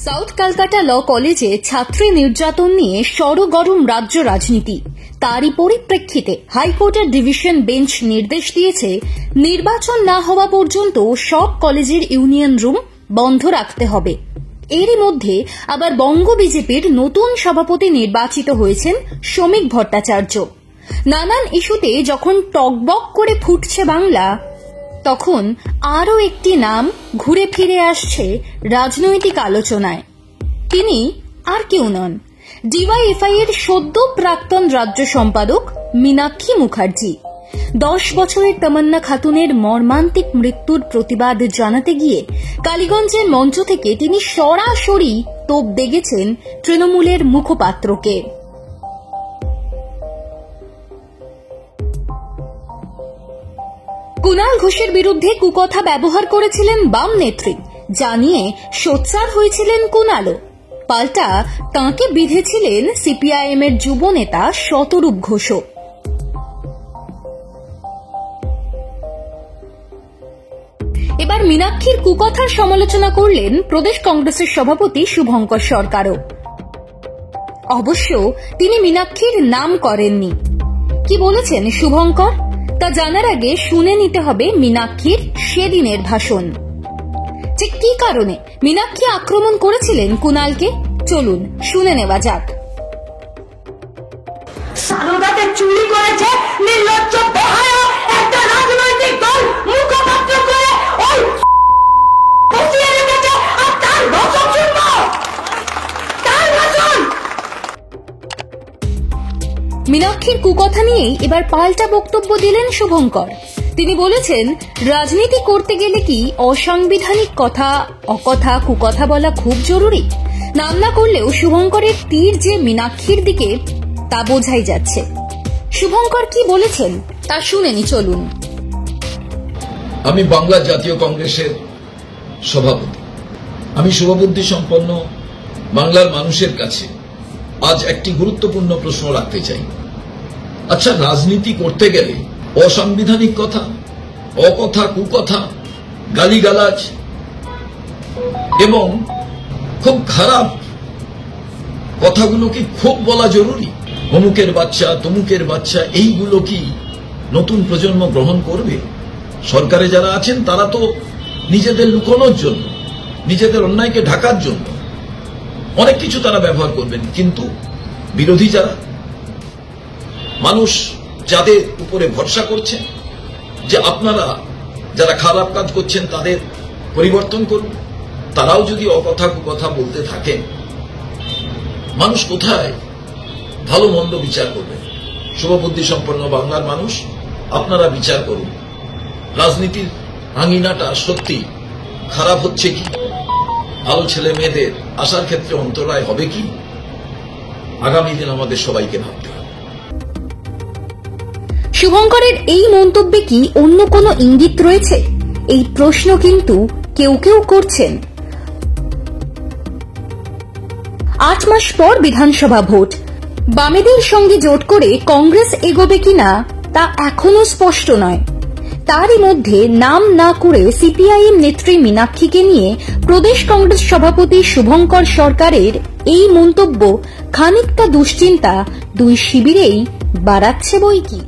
South Calcutta ল কলেজে ছাত্রী নির্যাতন নিয়ে সরগরম রাজ্য রাজনীতি। তারই পরিপ্রেক্ষিতে হাইকোর্টের ডিভিশন বেঞ্চ নির্দেশ দিয়েছে, নির্বাচন না হওয়া পর্যন্ত সব কলেজের ইউনিয়ন রুম বন্ধ রাখতে হবে। এরই মধ্যে আবার বঙ্গ বিজেপির নতুন সভাপতি নির্বাচিত হয়েছেন শ্রমিক ভট্টাচার্য। নানান ইস্যুতে যখন টকবক করে ফুটছে বাংলা, তখন আরও একটি নাম ঘুরে ফিরে আসছে রাজনৈতিক আলোচনায়। তিনি আর কেউ নন, ডিওয়াইএফআই এর সদ্য প্রাক্তন রাজ্য সম্পাদক মীনাক্ষী মুখার্জি। 10 বছরের তমন্না খাতুনের মর্মান্তিক মৃত্যুর প্রতিবাদ জানাতে গিয়ে কালীগঞ্জের মঞ্চ থেকে তিনি সরাসরি তোপ দেগেছেন তৃণমূলের মুখপাত্রকে। কুণাল ঘোষের বিরুদ্ধে কুকথা ব্যবহার করেছিলেন বাম নেত্রী, জানিয়ে সোচ্চার হয়েছিলেন কুণালও। পাল্টা তাঁকে বিঁধেছিলেন সিপিআইএম এর যুব নেতা শতরূপ ঘোষও। এবার মীনাক্ষীর কুকথার সমালোচনা করলেন প্রদেশ কংগ্রেসের সভাপতি শুভঙ্কর সরকারও। অবশ্য তিনি মীনাক্ষীর নাম করেননি। কি বলেছেন শুভঙ্কর তা জানার আগে শুনে নিতে হবে মীনাক্ষীর সেদিনের ভাষণ। ঠিক কি কারণে মীনাক্ষী আক্রমণ করেছিলেন কুণালকে, চলুন শুনে নেওয়া যাক। সারদাকে চুরি করেছে নির্লজ্জ বেহায়া একটা রাজনৈতিক দল মুখপাত্র করে ওই বসিয়ে রেখেছে, আর তার ভাষণ শুনবো, তার ভাষণ। মীনাক্ষীর কুকথা নিয়েই এবার পাল্টা বক্তব্য দিলেন শুভঙ্কর। তিনি বলেছেন, রাজনীতি করতে গেলে কি অসাংবিধানিক কথা, অকথা, কুকথা বলা খুব জরুরি? নাম না করলেও শুভঙ্করের তীর যে মীনাক্ষীর দিকে তা বোঝাই যাচ্ছে। শুভঙ্কর কি বলেছেন তা শুনেনি, চলুন। আমি বাংলা জাতীয় কংগ্রেসের সভাপতি। আমি শুভবুদ্ধি সম্পন্ন বাংলার মানুষের কাছে আজ একটি গুরুত্বপূর্ণ প্রশ্ন রাখতে চাই। আচ্ছা, রাজনীতি করতে গেলে অসাংবিধানিক কথা, অকথা, কুকথা, গালিগালাজ এবং খুব খারাপ কথাগুলো কি খুব বলা জরুরি? অমুকের বাচ্চা, তমুকের বাচ্চা, এইগুলো কি নতুন প্রজন্ম গ্রহণ করবে? সরকারে যারা আছেন তারা তো নিজেদের লুকোনোর জন্য, নিজেদের অন্যায়কে ঢাকার জন্য অনেক কিছু তারা ব্যবহার করবেন, কিন্তু বিরোধী যারা মানুষ, যাদের উপরে ভরসা করছেন যে আপনারা যারা খারাপ কাজ করছেন তাদের পরিবর্তন করুন, তারাও যদি অকথা কুকথা বলতে থাকেন, মানুষ কোথায় ভালো মন্দ বিচার করবেন? শুভবুদ্ধি সম্পন্ন বাংলার মানুষ, আপনারা বিচার করুন। রাজনীতির আঙিনাটা সত্যি খারাপ হচ্ছে কি? ভালো ছেলে মেয়েদের আসার ক্ষেত্রে অন্তরায় হবে কি? আগামী দিন আমাদের সবাইকে ভাবতে হবে। শুভঙ্করের এই মন্তব্যে কি অন্য কোনো ইঙ্গিত রয়েছে? এই প্রশ্ন কিন্তু কেউ কেউ করছেন। 8 মাস পর বিধানসভা ভোট, বামেদের সঙ্গে জোট করে কংগ্রেস এগোবে কিনা তা এখনো স্পষ্ট নয়। তারই মধ্যে নাম না করে সিপিআইএম নেত্রী মীনাক্ষীকে নিয়ে প্রদেশ কংগ্রেস সভাপতি শুভঙ্কর সরকারের এই মন্তব্য খানিকটা দুশ্চিন্তা দুই শিবিরেই বাড়াচ্ছে বই কি।